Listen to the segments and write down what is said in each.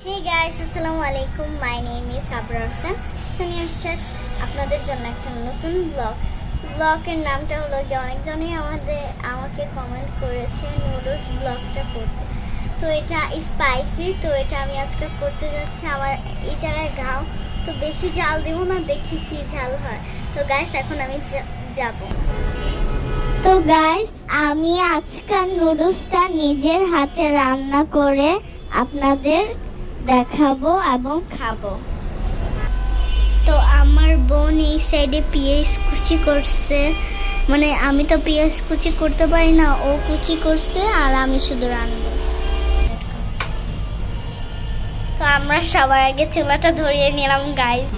Hey guys, আসসালামু আলাইকুম. My name is Sabra Hossain. এখানে আসছে আপনাদের জন্য একটা নতুন ব্লগের নামটা হলো যে অনেকজনই আমাকে কমেন্ট করেছে নুডলস ব্লগটা করতে. তো এটা স্পাইসি, তো এটা আমি আজকে করতে যাচ্ছি. আমার এই জায়গায় গাও, তো বেশি ঝাল দেবো না, দেখি কি ঝাল হয়. তো গাইস এখন আমি যাব. তো গাইস আমি আজকাল নুডলসটা নিজের হাতে রান্না করে আপনাদের দেখাবো এবং খাবো. তো আমার বোন এই সাইডে পেঁয়াজ কুচি করছে, মানে আমি তো পেঁয়াজ কুচি করতে পারি না, ও কুচি করছে আর আমি শুধু রান্না. তো আমরা সবার আগে চুলাটা ধরিয়ে নিলাম গাইস.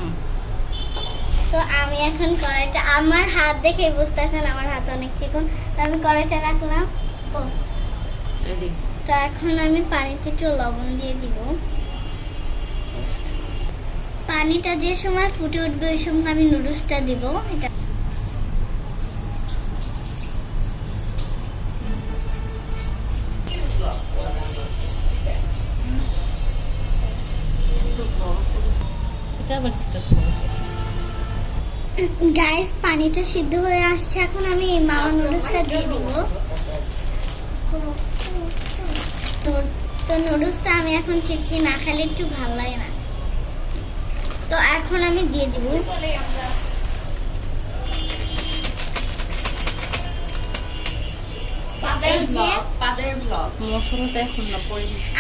তো আমি এখন কড়াইটা, আমার হাত দেখে বুঝতেছেন আমার হাত অনেক চিকন, তো আমি কড়াইটা রাখলাম পোস্ট. তো এখন আমি পানিতে একটু লবণ দিয়ে দিব. পানিটা যে সময় ফুটে উঠবে ওই সময় আমি নুডলসটা দিব. এটা গাইস পানিটা সিদ্ধ হয়ে আসছে, এখন আমি এই মাওয়া নুডলসটা দিয়ে দিব. তো নুডলসটা আমি এখন ছিঁড়ছি, না খেলে একটু ভালো লাগে না. তো এখন আমি দিয়ে দিব.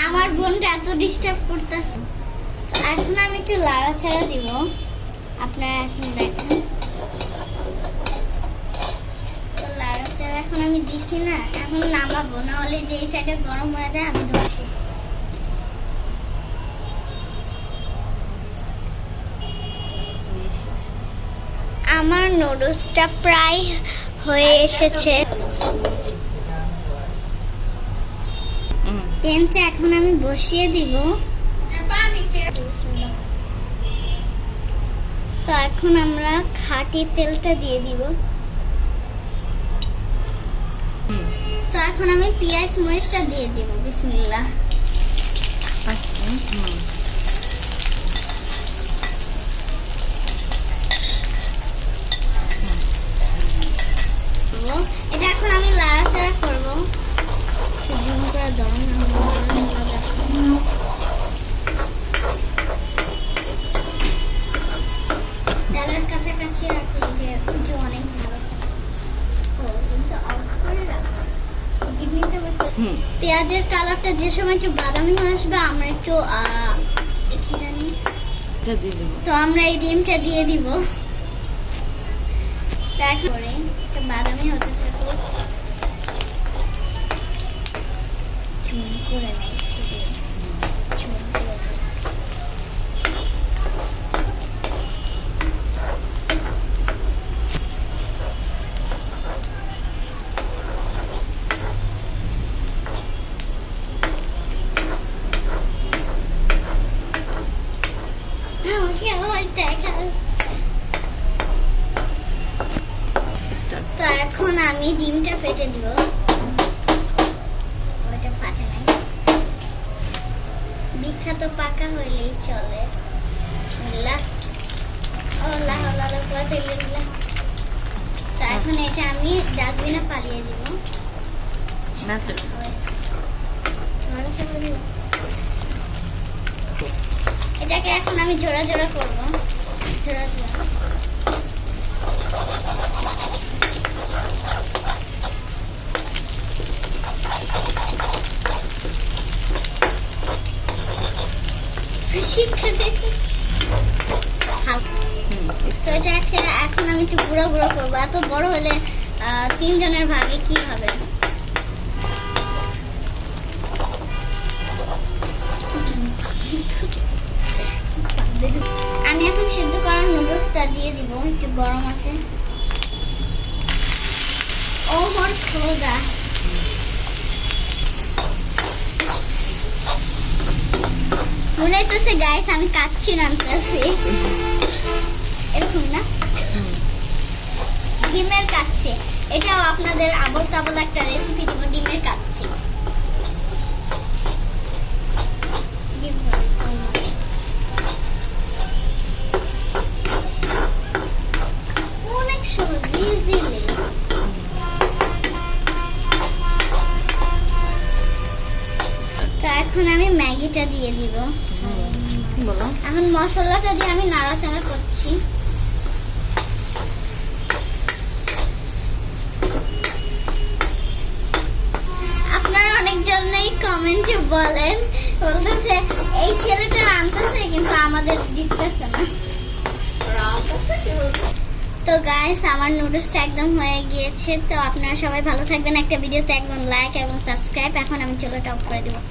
আমার বোনটা এত ডিস্টার্ব করতেছে. তো এখন আমি একটু লাড়াচাড়া দিব, আপনারা এখন দেখেন. তো লাড়াচাড়া এখন আমি দিছি না, এখন নামাবো, না হলে যে সাইডে গরম হয়ে যায় আমি ধরছি. আমার নুডলসটা প্রায় হয়ে এসেছে. প্যানটা এখন আমি বসিয়ে দিব. তো এখন আমরা খাঁটি তেলটা দিয়ে দিব. তো এখন আমি পেঁয়াজ মরিচটা দিয়ে দিব. বিসমিল্লাহ. এটা এখন আমি লাড়াচাড়া করবো. জুম করে দাও না, তেলের কাছাকাছি রাখো, যে অনেক ভালো. পেঁয়াজের কালারটা যে সময় একটু বাদামি হয়ে আসবে আমরা একটু কি জানি, তো আমরা এই ডিমটা দিয়ে দিব. তারপরে বাদামি হতে থাকবো. চুন করে তো এখন আমি ডিমটা ফেটে দিব. ওইটা ফাটে নাই, বিখ্যাত পাকা হইলেই চলে. বিসমিল্লাহ. আল্লাহ আল্লাহ কুওয়াতাল্লাহ. তো এখন এটা আমি ডাস্টবিনে পালিয়ে দিব. এটাকে এখন আমি জোড়া জোড়া করবো. জোড়া জোড়া এখন আমি একটু গুঁড়ো গুঁড়ো করবো. এত বড় হলে 3 জনের ভাগে কি হবে. আমি এখন সিদ্ধ করা নুডলসটা দিয়ে দিব. একটু গরম আছে. ও মোর খোদা, মনে হইতেছে গাইস আমি কাচ্চি রান্নাছি. এরকম না, ডিমের কাচ্চি. এটাও আপনাদের আবল তাবল একটা রেসিপি দিব, ডিমের কাচ্চি. এখন আমি ম্যাগিটা দিয়ে দিব। বলো। এখন মশলাটা দিয়ে আমি নাড়াচাড়া করছি। আপনারা অনেকজনেই কমেন্টে বলতেছে এই ছেলেটা রাঁধতেছে কিন্তু আমাদের দিতেছে না। তো গাইস, আমার নুডলসটা একদম হয়ে গিয়েছে। তো আপনারা সবাই ভালো থাকবেন। একটা ভিডিওতে একদম লাইক এবং সাবস্ক্রাইব। এখন আমি চুলাটা অফ করে দেবো।